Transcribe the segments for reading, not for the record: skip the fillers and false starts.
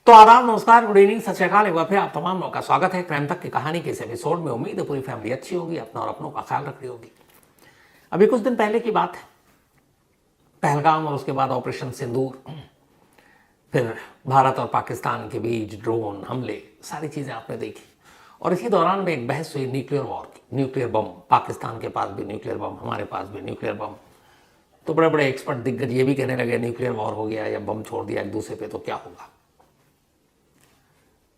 तो आदाब, नमस्कार, गुड इवनिंग, सत श्री अकाल। एक बार फिर आप तमाम लोगों का स्वागत है क्राइम तक की कहानी के इस एपिसोड में। उम्मीद है पूरी फैमिली अच्छी होगी, अपना और अपनों का ख्याल रख रही होगी। अभी कुछ दिन पहले की बात है, पहलगाम और उसके बाद ऑपरेशन सिंदूर, फिर भारत और पाकिस्तान के बीच ड्रोन हमले, सारी चीजें आपने देखी। और इसी दौरान में एक बहस हुई न्यूक्लियर वॉर की, न्यूक्लियर बम। पाकिस्तान के पास भी न्यूक्लियर बम, हमारे पास भी न्यूक्लियर बम। तो बड़े बड़े एक्सपर्ट दिग्गज ये भी कहने लगे न्यूक्लियर वॉर हो गया या बम छोड़ दिया एक दूसरे पे तो क्या होगा।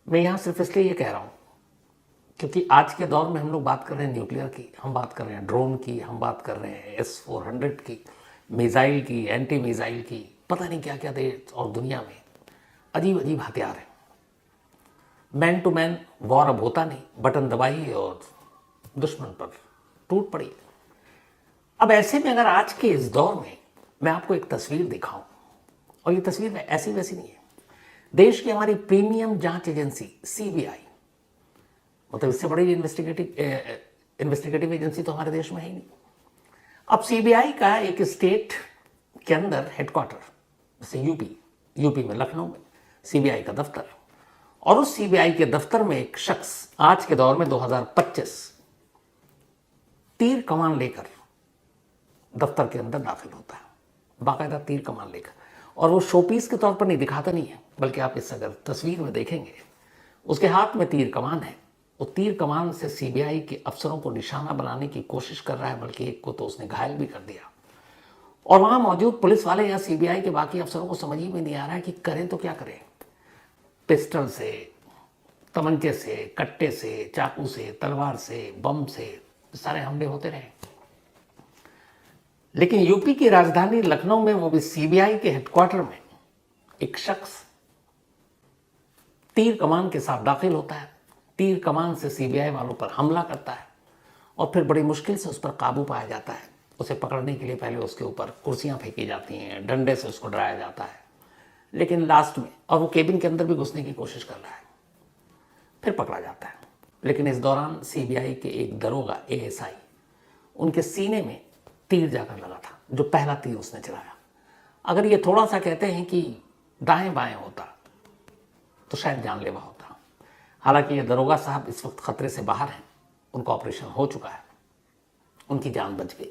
मैं यहां सिर्फ इसलिए ये कह रहा हूं क्योंकि आज के दौर में हम लोग बात कर रहे हैं न्यूक्लियर की, हम बात कर रहे हैं ड्रोन की, हम बात कर रहे हैं S-400 की, मिसाइल की, एंटी मिसाइल की, पता नहीं क्या क्या देश और दुनिया में अजीब अजीब हथियार हैं। मैन टू मैन वॉर अब होता नहीं, बटन दबाइए और दुश्मन पर टूट पड़ी। अब ऐसे में अगर आज के इस दौर में मैं आपको एक तस्वीर दिखाऊं, और ये तस्वीर ऐसी वैसी नहीं है, देश की हमारी प्रीमियम जांच एजेंसी CBI, मतलब इससे बड़ी इन्वेस्टिगेटिव एजेंसी तो हमारे देश में है ही नहीं। अब CBI का एक स्टेट के अंदर हेडक्वार्टर, जैसे यूपी में, लखनऊ में CBI का दफ्तर, और उस CBI के दफ्तर में एक शख्स आज के दौर में 2025 तीर कमान लेकर दफ्तर के अंदर दाखिल होता है, बाकायदा तीर कमान लेकर। और वो शोपीस के तौर पर नहीं, दिखाता नहीं है, बल्कि आप इस अगर तस्वीर में देखेंगे उसके हाथ में तीर कमान है। वो तीर कमान से CBI के अफसरों को निशाना बनाने की कोशिश कर रहा है, बल्कि एक को तो उसने घायल भी कर दिया। और वहां मौजूद पुलिस वाले या CBI के बाकी अफसरों को समझ ही में नहीं आ रहा है कि करें तो क्या करें। पिस्टल से, तमंचे से, कट्टे से, चाकू से, तलवार से, बम से सारे हमले होते रहे। लेकिन यूपी की राजधानी लखनऊ में, वो भी CBI के हेडक्वार्टर में, एक शख्स तीर कमान के साथ दाखिल होता है। तीर कमान से CBI वालों पर हमला करता है और फिर बड़ी मुश्किल से उस पर काबू पाया जाता है। उसे पकड़ने के लिए पहले उसके ऊपर कुर्सियां फेंकी जाती हैं, डंडे से उसको डराया जाता है, लेकिन लास्ट में, और वो केबिन के अंदर भी घुसने की कोशिश कर रहा है, फिर पकड़ा जाता है। लेकिन इस दौरान CBI के एक दरोगा ASI, उनके सीने में तीर जाकर लगा था, जो पहला तीर उसने चलाया। अगर ये थोड़ा सा कहते हैं कि दाएं बाएं होता तो शायद जानलेवा होता। हालांकि ये दरोगा साहब इस वक्त खतरे से बाहर हैं, उनका ऑपरेशन हो चुका है, उनकी जान बच गई।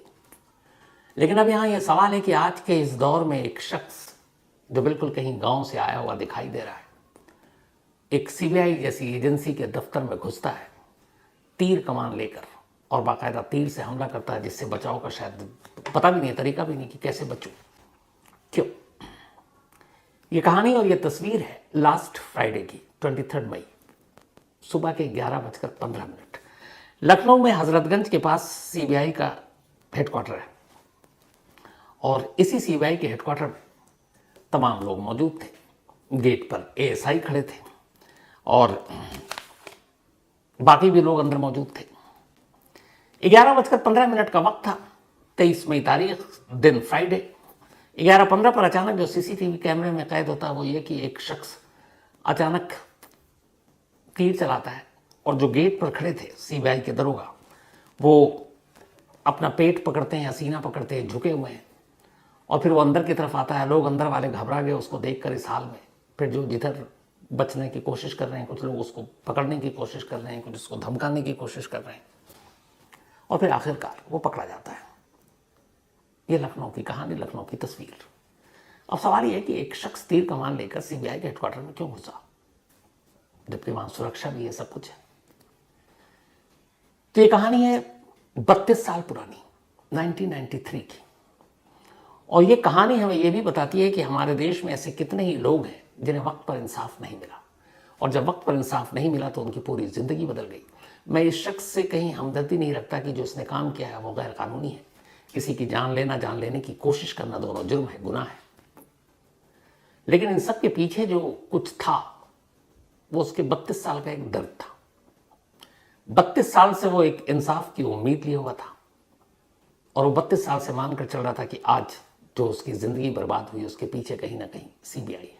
लेकिन अब यहां यह सवाल है कि आज के इस दौर में एक शख्स जो बिल्कुल कहीं गांव से आया हुआ दिखाई दे रहा है, एक CBI जैसी एजेंसी के दफ्तर में घुसता है तीर कमान लेकर, और बाकायदा तीर से हमला करता है, जिससे बचाव का शायद पता भी नहीं, तरीका भी नहीं कि कैसे बचूं। क्यों? ये कहानी और ये तस्वीर है लास्ट फ्राइडे की, 23 मई, सुबह के 11:15। लखनऊ में हजरतगंज के पास CBI का हेडक्वार्टर है, और इसी CBI के हेडक्वार्टर में तमाम लोग मौजूद थे। गेट पर ASI खड़े थे और बाकी भी लोग अंदर मौजूद थे। 11:15 का वक्त था, 23 मई तारीख, दिन फ्राइडे। 11:15 पर अचानक जो CCTV कैमरे में कैद होता है वो ये कि एक शख्स अचानक तीर चलाता है, और जो गेट पर खड़े थे CBI के दरोगा, वो अपना पेट पकड़ते हैं या सीना पकड़ते हैं, झुके हुए हैं, और फिर वो अंदर की तरफ आता है। लोग अंदर वाले घबरा गए उसको देखकर इस हाल में। फिर जो जिधर बचने की कोशिश कर रहे हैं, कुछ लोग उसको पकड़ने की कोशिश कर रहे हैं, कुछ उसको धमकाने की कोशिश कर रहे हैं, और फिर आखिरकार वो पकड़ा जाता है। ये लखनऊ की कहानी, लखनऊ की तस्वीर। अब सवाल ये है कि एक शख्स तीर कमान लेकर CBI के हेडक्वार्टर में क्यों घुसा, जबकि वहां सुरक्षा भी है, सब कुछ है। तो ये कहानी है 32 साल पुरानी, 1993 की। और ये कहानी हमें ये भी बताती है कि हमारे देश में ऐसे कितने ही लोग हैं जिन्हें वक्त पर इंसाफ नहीं मिला, और जब वक्त पर इंसाफ नहीं मिला तो उनकी पूरी जिंदगी बदल गई। मैं इस शख्स से कहीं हमदर्दी नहीं रखता कि जो उसने काम किया है वो गैर कानूनी है। किसी की जान लेना, जान लेने की कोशिश करना, दोनों जुर्म है, गुनाह है। लेकिन इन सब के पीछे जो कुछ था वो उसके 32 साल का एक दर्द था। 32 साल से वो एक इंसाफ की उम्मीद लिए हुआ था, और वो 32 साल से मानकर चल रहा था कि आज जो उसकी जिंदगी बर्बाद हुई उसके पीछे कहीं ना कहीं CBI है।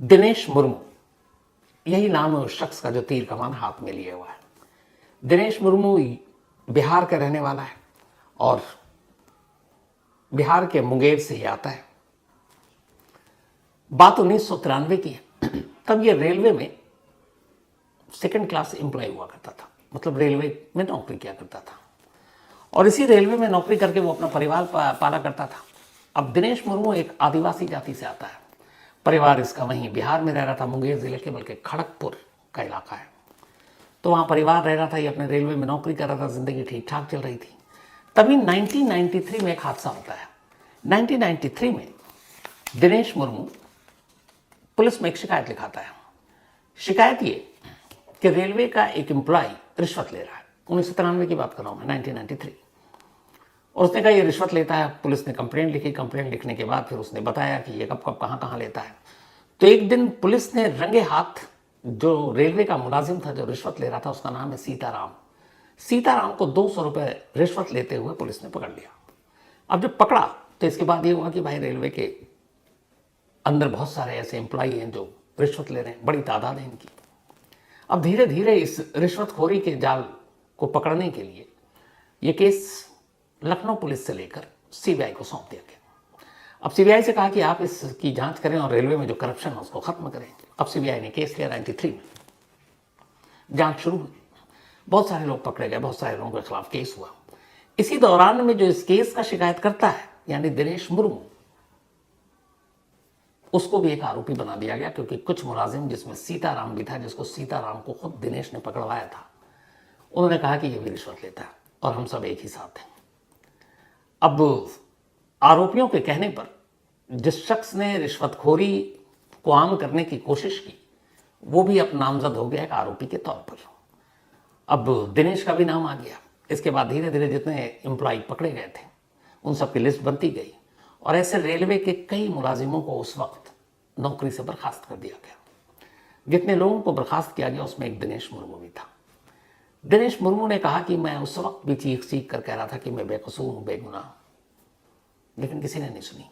दिनेश मुर्मू, यही नाम है उस शख्स का जो तीर कमान हाथ में लिए हुआ है। दिनेश मुर्मू बिहार का रहने वाला है, और बिहार के मुंगेर से ही आता है। बात 1993 की है। तब ये रेलवे में सेकंड क्लास एम्प्लॉय हुआ करता था, मतलब रेलवे में नौकरी किया करता था, और इसी रेलवे में नौकरी करके वो अपना परिवार पाला करता था। अब दिनेश मुर्मू एक आदिवासी जाति से आता है, परिवार इसका वहीं बिहार में रह रहा था, मुंगेर जिले के बल्कि खड़गपुर का इलाका है। तो वहाँ परिवार रह रहा था, ये अपने रेलवे में नौकरी कर रहा था, ज़िंदगी ठीक ठाक चल रही थी। तभी 1993 में एक हादसा होता है। 1993 में दिनेश मुर्मू पुलिस में एक शिकायत लिखाता है। शिकायत ये कि रेलवे का एक एम्प्लॉय रिश्वत ले रहा है। 1993 की बात कर रहा हूँ मैं, 1993। और उसने कहा ये रिश्वत लेता है। पुलिस ने कंप्लेंट लिखी। कंप्लेंट लिखने के बाद फिर उसने बताया कि ये कब कब कहाँ कहाँ लेता है। तो एक दिन पुलिस ने रंगे हाथ, जो रेलवे का मुलाजिम था जो रिश्वत ले रहा था, उसका नाम है सीताराम, सीताराम को 200 रुपये रिश्वत लेते हुए पुलिस ने पकड़ लिया। अब जब पकड़ा तो इसके बाद ये हुआ कि भाई रेलवे के अंदर बहुत सारे ऐसे एम्प्लॉय हैं जो रिश्वत ले रहे हैं, बड़ी तादाद है इनकी। अब धीरे धीरे इस रिश्वतखोरी के जाल को पकड़ने के लिए ये केस लखनऊ पुलिस से लेकर सीबीआई को सौंप दिया गया। अब सीबीआई से कहा कि आप इसकी जांच करें और रेलवे में जो करप्शन है उसको खत्म करें। अब सीबीआई ने केस लिया 93 में, जांच शुरू हुई, बहुत सारे लोग पकड़े गए, बहुत सारे लोगों के खिलाफ केस हुआ। इसी दौरान में जो इस केस का शिकायत करता है यानी दिनेश मुर्मू, उसको भी एक आरोपी बना दिया गया, क्योंकि कुछ मुलाजिम जिसमें सीताराम भी था, जिसको सीताराम को खुद दिनेश ने पकड़वाया था, उन्होंने कहा कि ये भी रिश्वत लेता है और हम सब एक ही साथ हैं। अब आरोपियों के कहने पर जिस शख्स ने रिश्वतखोरी को आम करने की कोशिश की वो भी अब नामजद हो गया एक आरोपी के तौर पर। अब दिनेश का भी नाम आ गया। इसके बाद धीरे धीरे जितने एम्प्लॉय पकड़े गए थे उन सब की लिस्ट बनती गई, और ऐसे रेलवे के कई मुलाजिमों को उस वक्त नौकरी से बर्खास्त कर दिया गया। जितने लोगों को बर्खास्त किया गया उसमें एक दिनेश मुर्मू भी था। दिनेश मुर्मू ने कहा कि मैं उस वक्त भी चीख चीख कर कह रहा था कि मैं बेकसूर हूँ, बेगुनाह हूँ, लेकिन किसी ने नहीं सुनी।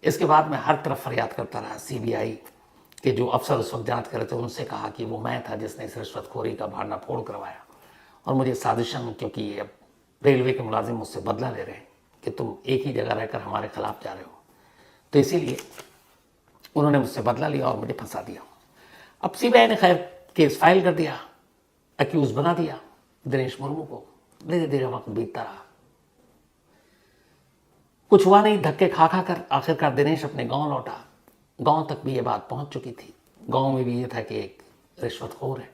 इसके बाद मैं हर तरफ फरियाद करता रहा। सीबीआई के जो अफसर उस वक्त जांच कर रहे थे उनसे कहा कि वो मैं था जिसने इस रिश्वतखोरी का भांडा फोड़ करवाया, और मुझे साजिशन, क्योंकि अब रेलवे के मुलाजिम मुझसे बदला ले रहे हैं कि तुम एक ही जगह रहकर हमारे खिलाफ जा रहे हो, तो इसीलिए उन्होंने मुझसे बदला लिया और मुझे फंसा दिया। अब सीबीआई ने खैर केस फाइल कर दिया, अक्यूज बना दिया दिनेश मुर्मू को। धीरे धीरे वक्त बीतता रहा, कुछ हुआ नहीं। धक्के खा खा कर आखिरकार दिनेश अपने गांव लौटा। गांव तक भी ये बात पहुंच चुकी थी। गांव में भी ये था कि एक रिश्वतखोर है,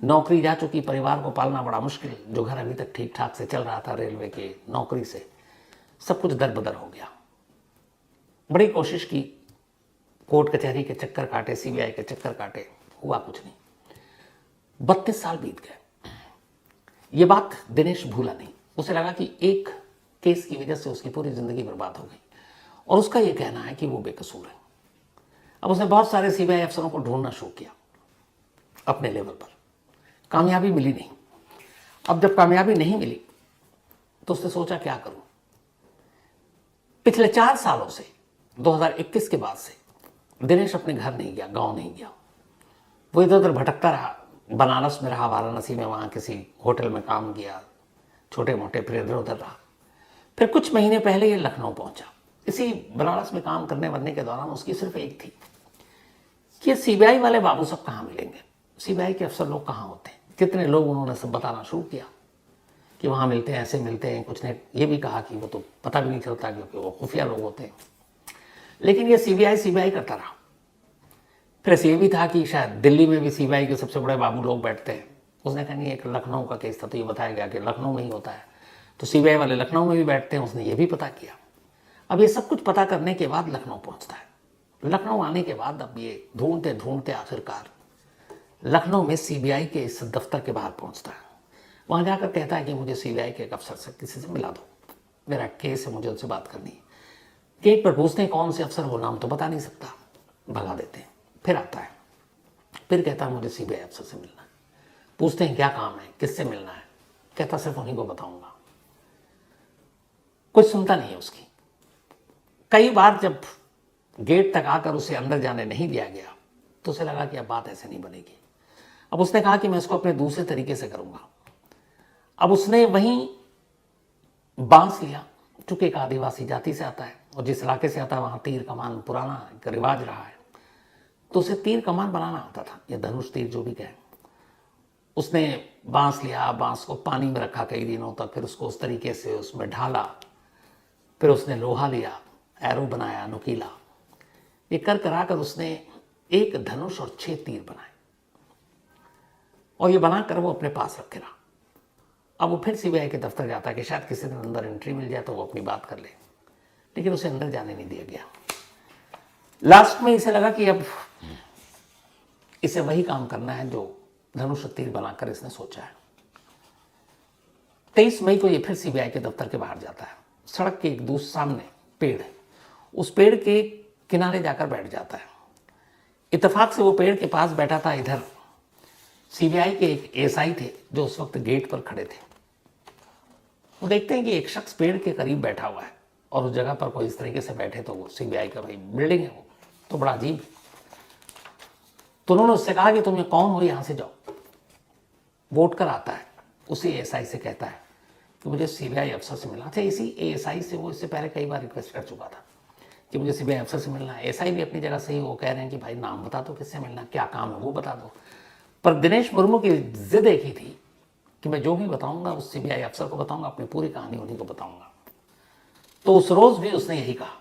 नौकरी जा चुकी, परिवार को पालना बड़ा मुश्किल, जो घर अभी तक ठीक ठाक से चल रहा था रेलवे के नौकरी से, सब कुछ दरबदर हो गया। बड़ी कोशिश की, कोर्ट कचहरी के चक्कर काटे, सीबीआई के चक्कर काटे, हुआ कुछ नहीं। 32 साल बीत गए। ये बात दिनेश भूला नहीं। उसे लगा कि एक केस की वजह से उसकी पूरी जिंदगी बर्बाद हो गई, और उसका यह कहना है कि वो बेकसूर है। अब उसने बहुत सारे सीबीआई अफसरों को ढूंढना शुरू किया अपने लेवल पर, कामयाबी मिली नहीं। अब जब कामयाबी नहीं मिली तो उसने सोचा क्या करूं। पिछले 4 सालों से 2021 के बाद से दिनेश अपने घर नहीं गया, गांव नहीं गया। वो इधर उधर भटकता रहा, बनारस में रहा, वाराणसी में, वहां किसी होटल में काम किया, छोटे मोटे, फिर इधर उधर रहा। फिर कुछ महीने पहले ये लखनऊ पहुंचा। इसी बनारस में काम करने बनने के दौरान उसकी सिर्फ एक थी कि सीबीआई वाले बाबू सब कहाँ मिलेंगे, सीबीआई के अफसर लोग कहाँ होते हैं, कितने लोग। उन्होंने सब बताना शुरू किया कि वहाँ मिलते हैं, ऐसे मिलते हैं। कुछ ने ये भी कहा कि वो तो पता भी नहीं चलता क्योंकि वो खुफिया लोग होते हैं। लेकिन ये सीबीआई करता रहा। फिर ऐसे ये भी था कि शायद दिल्ली में भी सीबीआई के सबसे बड़े बाबू लोग बैठते हैं। उसने कहा नहीं, एक लखनऊ का केस था तो ये बताया गया कि लखनऊ में ही होता है, तो सीबीआई वाले लखनऊ में भी बैठते हैं। उसने ये भी पता किया। अब ये सब कुछ पता करने के बाद लखनऊ पहुंचता है। लखनऊ आने के बाद अब ये ढूंढते ढूंढते आखिरकार लखनऊ में सीबीआई के इस दफ्तर के बाहर पहुंचता है। वहां जाकर कहता है कि मुझे सीबीआई के एक अफसर से किसी से मिला दो, मेरा केस है, मुझे उनसे बात करनी है। गेट पर पूछते हैं कौन से अफसर, वो नाम तो बता नहीं सकता, भगा देते हैं। फिर आता है, फिर कहता है मुझे सीबीआई अफसर से मिलना है। पूछते हैं क्या काम है, किससे मिलना है, कहता सिर्फ उन्हीं को बताऊंगा। कुछ सुनता नहीं है उसकी। कई बार जब गेट तक आकर उसे अंदर जाने नहीं दिया गया तो उसे लगा कि अब बात ऐसे नहीं बनेगी। अब उसने कहा कि मैं इसको अपने दूसरे तरीके से करूंगा। अब उसने वहीं बांस लिया, चूंकि एक आदिवासी जाति से आता है, और जिस इलाके से आता है वहाँ तीर कमान पुराना एक रिवाज रहा है, तो उसे तीर कमान बनाना आता था, या धनुष तीर जो भी कहें। उसने बांस लिया, बांस को पानी में रखा कई दिनों तक, फिर उसको उस तरीके से उसमें ढाला, फिर उसने लोहा लिया, एरो बनाया नुकीला। ये कर कराकर उसने एक धनुष और 6 तीर बनाए, और ये बनाकर वो अपने पास रखे रहा। अब वो फिर सीबीआई के दफ्तर जाता है कि शायद किसी दिन अंदर एंट्री मिल जाए तो वो अपनी बात कर ले, लेकिन उसे अंदर जाने नहीं दिया गया। लास्ट में इसे लगा कि अब इसे वही काम करना है जो धनुष तीर बनाकर इसने सोचा है। 23 मई को ये फिर सीबीआई के दफ्तर के बाहर जाता है। सड़क के एक दूसरे सामने पेड़ है, उस पेड़ के किनारे जाकर बैठ जाता है। इत्तेफाक से वो पेड़ के पास बैठा था। इधर सीबीआई के एक एएसआई थे जो उस वक्त गेट पर खड़े थे। वो देखते हैं कि एक शख्स पेड़ के करीब बैठा हुआ है, और उस जगह पर कोई इस तरीके से बैठे तो वो सीबीआई का भाई बिल्डिंग है, वो तो बड़ा अजीब है। तो उन्होंने उससे कहा कि तुम ये कौन हो, यहां से जाओ। वोट कर आता है, उसी एएसआई से कहता है कि मुझे सीबीआई अफसर से मिलना। अच्छा, इसी एएसआई से वो इससे पहले कई बार रिक्वेस्ट कर चुका था कि मुझे सीबीआई अफसर से मिलना है। एएसआई भी अपनी जगह सही, वो कह रहे हैं कि भाई नाम बता दो, किससे मिलना, क्या काम है वो बता दो। पर दिनेश मुर्मू की जिद एक ही थी कि मैं जो भी बताऊंगा उस सीबीआई अफसर को बताऊंगा, अपनी पूरी कहानी उन्हीं को बताऊंगा। तो उस रोज भी उसने यही कहा।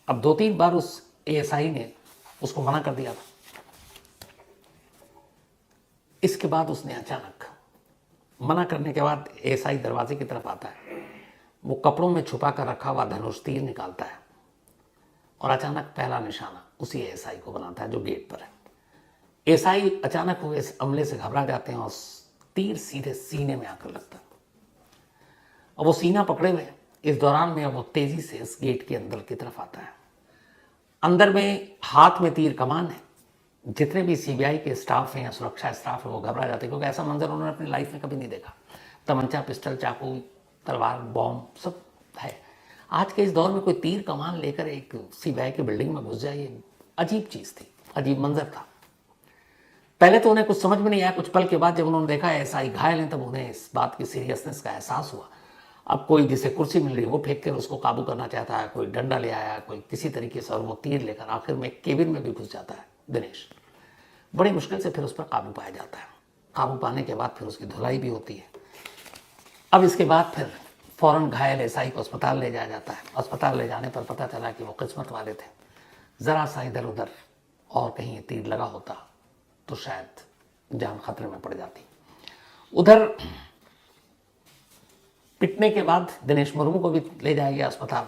अब 2-3 बार उस एएसआई ने उसको मना कर दिया था। इसके बाद उसने अचानक मना करने के बाद एएसआई दरवाजे की तरफ आता है। वो कपड़ों में छुपा कर रखा हुआ धनुष तीर निकालता है, और अचानक पहला निशाना उसी एएसआई को बनाता है जो गेट पर है। एएसआई अचानक हुए इस हमले से घबरा जाते हैं, और तीर सीधे सीने में आकर लगता है। और वो सीना पकड़े हुए इस दौरान में वो तेजी से इस गेट के अंदर की तरफ आता है। अंदर में हाथ में तीर कमान है। जितने भी सीबीआई के स्टाफ हैं या सुरक्षा स्टाफ है वो घबरा जाते हैं, क्योंकि ऐसा मंजर उन्होंने अपनी लाइफ में कभी नहीं देखा। तमंचा, पिस्टल, चाकू, तलवार, बॉम्ब सब है। आज के इस दौर में कोई तीर कमान लेकर एक सीबीआई की बिल्डिंग में घुस जाए, ये अजीब चीज़ थी, अजीब मंजर था। पहले तो उन्हें कुछ समझ में नहीं आया। कुछ पल के बाद जब उन्होंने देखा एएसआई घायल हैं, तब उन्हें इस बात की सीरियसनेस का एहसास हुआ। अब कोई जिसे कुर्सी मिल रही है वो फेंक कर उसको काबू करना चाहता है, कोई डंडा ले आया, कोई किसी तरीके से, और वो तीर लेकर आखिर में केबिन में भी घुस जाता है दिनेश। बड़ी मुश्किल से फिर उस पर काबू पाया जाता है। काबू पाने के बाद फिर उसकी धुलाई भी होती है। अब इसके बाद फिर फौरन घायल एएसआई को अस्पताल ले जाया जाता है। अस्पताल ले जाने पर पता चला कि वो किस्मत वाले थे। ज़रा सा इधर उधर और कहीं तीर लगा होता तो शायद जान खतरे में पड़ जाती। उधर पिटने के बाद दिनेश मुर्मू को भी ले जाया गया अस्पताल,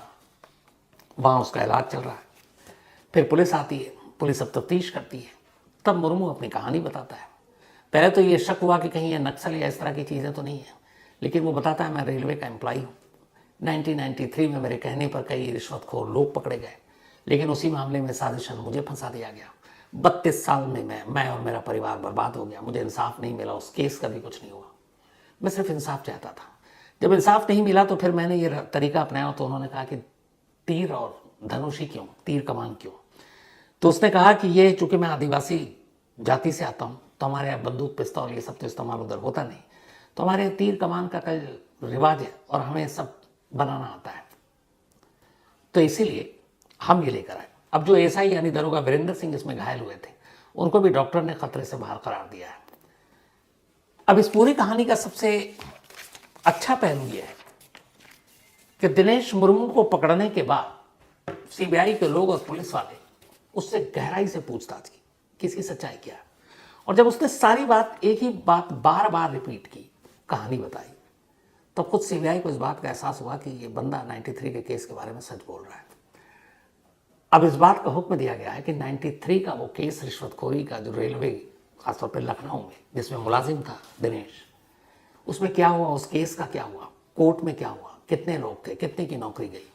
वहाँ उसका इलाज चल रहा है। फिर पुलिस आती है, पुलिस अब तफ्तीश करती है। तब मुर्मू अपनी कहानी बताता है। पहले तो ये शक हुआ कि कहीं ये नक्सल या इस तरह की चीज़ें तो नहीं है, लेकिन वो बताता है मैं रेलवे का एम्प्लॉई हूँ। 1993 में मेरे कहने पर कई रिश्वतखोर लोग पकड़े गए, लेकिन उसी मामले में साजिशन मुझे फंसा दिया गया। 32 साल में मैं और मेरा परिवार बर्बाद हो गया। मुझे इंसाफ नहीं मिला, उस केस का भी कुछ नहीं हुआ। मैं सिर्फ इंसाफ चाहता था। जब इंसाफ नहीं मिला तो फिर मैंने ये तरीका अपनाया। तो उन्होंने कहा कि तीर और धनुष ही क्यों, तीर कमान क्यों? तो उसने कहा कि ये चूंकि मैं आदिवासी जाति से आता हूँ, तो हमारे यहाँ बंदूक, पिस्तौल ये सब तो इस्तेमाल उधर होता नहीं, तो हमारे यहाँ तीर कमान का कल रिवाज है और हमें सब बनाना आता है, तो इसीलिए हम ये लेकर आए। अब जो एएसआई यानी दरोगा वीरेंद्र सिंह इसमें घायल हुए थे, उनको भी डॉक्टर ने खतरे से बाहर करार दिया है। अब इस पूरी कहानी का सबसे अच्छा पहलू यह है कि दिनेश मुर्मू को पकड़ने के बाद सीबीआई के लोग और पुलिस वाले उससे गहराई से पूछताछ की कि इसकी सच्चाई क्या है। और जब उसने सारी बात, एक ही बात बार बार रिपीट की, कहानी बताई, तो खुद सीबीआई को इस बात का एहसास हुआ कि ये बंदा 93 के केस के बारे में सच बोल रहा है। अब इस बात का हुक्म दिया गया है कि 93 का वो केस रिश्वतखोरी का, जो रेलवे खासतौर पर लखनऊ में जिसमें मुलाजिम था दिनेश, उसमें क्या हुआ, उस केस का क्या हुआ, कोर्ट में क्या हुआ, कितने लोग थे, कितने की नौकरी गई,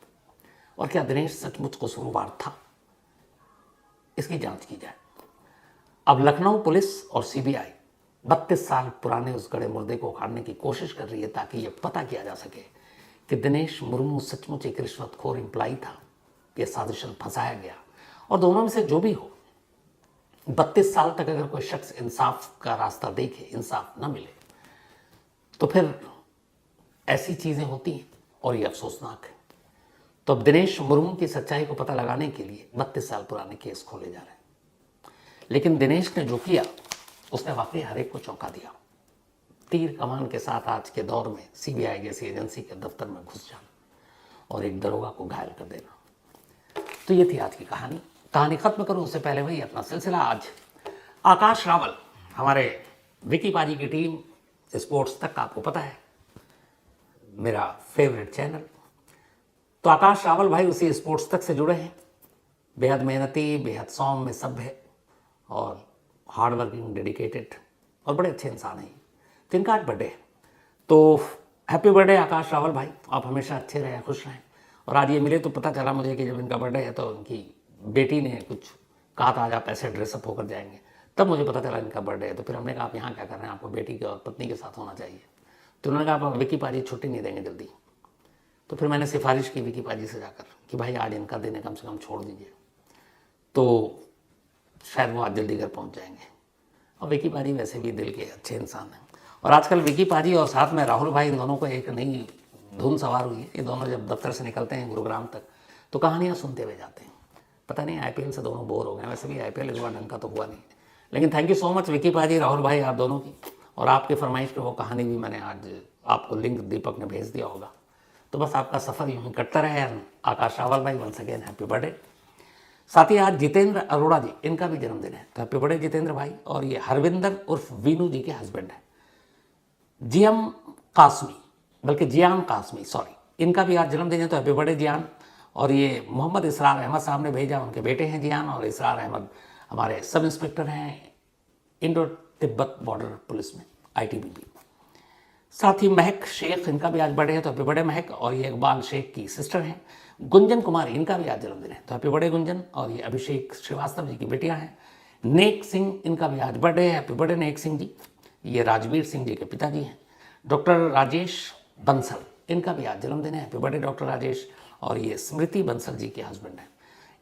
और क्या दिनेश सचमुच कसूरवार था, इसकी जांच की जाए। अब लखनऊ पुलिस और सीबीआई 32 साल पुराने उस गड़े मुर्दे को उखाड़ने की कोशिश कर रही है, ताकि ये पता किया जा सके कि दिनेश मुर्मू सचमुच एक रिश्वतखोर एम्प्लॉई था, यह साजिशन फंसाया गया। और दोनों में से जो भी हो, 32 साल तक अगर कोई शख्स इंसाफ का रास्ता देखे, इंसाफ न मिले, तो फिर ऐसी चीज़ें होती हैं और ये अफसोसनाक है। तो अब दिनेश मुर्मू की सच्चाई को पता लगाने के लिए 32 साल पुराने केस खोले जा रहे हैं। लेकिन दिनेश ने जो किया उसने वाकई हर एक को चौंका दिया। तीर कमान के साथ आज के दौर में सीबीआई जैसी एजेंसी के दफ्तर में घुस जाना और एक दरोगा को घायल कर देना। तो ये थी आज की कहानी। कहानी खत्म करूं उससे पहले वही अपना सिलसिला। आज आकाश रावल, हमारे विकी पाजी की टीम स्पोर्ट्स तक, आपको पता है मेरा फेवरेट चैनल, तो आकाश रावल भाई उसी स्पोर्ट्स तक से जुड़े हैं। बेहद मेहनती, बेहद सौम्य, सभ्य और हार्ड वर्किंग, डेडिकेटेड और बड़े अच्छे इंसान हैं। तो इनका आज बर्थडे है, तो हैप्पी बर्थडे आकाश रावल भाई। आप हमेशा अच्छे रहें, खुश रहें। और आज ये मिले तो पता चला मुझे कि जब इनका बर्थडे है तो उनकी बेटी ने कुछ कहा था आज आप ऐसे ड्रेसअप होकर जाएंगे, तब मुझे पता चला इनका बर्थडे है। तो फिर हमने कहा आप यहाँ क्या कर रहे हैं, आपको बेटी के और पत्नी के साथ होना चाहिए। तो उन्होंने कहा आप विकी पाजी छुट्टी नहीं देंगे जल्दी। तो फिर मैंने सिफारिश की विकी पाजी से जाकर कि भाई आज इनका दिन है, कम से कम छोड़ दीजिए। तो शायद वो आज जल्दी घर पहुँच जाएंगे। और विकी पाजी वैसे भी दिल के अच्छे इंसान हैं। और आजकल विकी पाजी और साथ में राहुल भाई, इन दोनों को एक नई धुन सवार हुई है। ये दोनों जब दफ्तर से निकलते हैं गुरुग्राम तक तो कहानियाँ सुनते हुए जाते हैं। पता नहीं आईपीएल से दोनों बोर हो गए। वैसे भी आईपीएल इस बार ढंग का तो हुआ नहीं। लेकिन thank you so much Vicky पाजी, राहुल भाई, आप दोनों की। और आपके फरमाइश पे वो कहानी भी मैंने आज आपको लिंक दीपक ने भेज दिया होगा। तो बस आपका सफ़र यूँ ही कटता रहे। आकाश रावल भाई वंस अगेन हैप्पी बर्थडे। साथ ही आज जितेंद्र अरोड़ा जी, इनका भी जन्मदिन है, तो हैप्पी बर्थडे जितेंद्र भाई। और ये हरविंदर उर्फ वीनू जी के हस्बैंड हैं, जियाम कासमी, बल्कि जियान कासमी, सॉरी, इनका भी आज जन्मदिन है, तो हैप्पी बर्थडे जियान। और ये मोहम्मद इसरार अहमद साहब ने भेजा, उनके बेटे हैं जियान। और इसरार अहमद हमारे सब इंस्पेक्टर हैं इंडो तिब्बत बॉर्डर पुलिस में, ITBP। साथ ही महक शेख, इनका भी आज बर्थडे है, तो हैप्पी बर्थडे महक। और ये इकबाल शेख की सिस्टर हैं गुंजन कुमारी, इनका भी आज जन्मदिन है, तो हैप्पी बर्थडे गुंजन। और ये अभिषेक श्रीवास्तव जी की बेटियां हैं। नेक सिंह, इनका भी आज बर्थडे है, हैप्पी बर्थडे नेक सिंह जी। ये राजवीर सिंह जी के पिताजी हैं। डॉक्टर राजेश बंसल, इनका भी आज जन्मदिन है, हैप्पी बर्थडे डॉक्टर राजेश। और ये स्मृति बंसल जी के हस्बैंड हैं।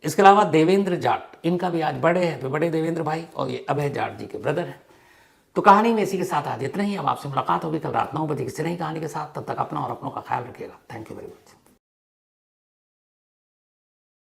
इसके अलावा देवेंद्र जाट, इनका भी आज बर्थडे है, हैप्पी बर्थडे देवेंद्र भाई। और ये अभय जाट जी के ब्रदर हैं। तो कहानी में इसी के साथ आज इतना ही। अब आपसे मुलाकात होगी कल रात 9 बजे किसी नई कहानी के साथ। तब तक अपना और अपनों का ख्याल रखिएगा। Thank you very much.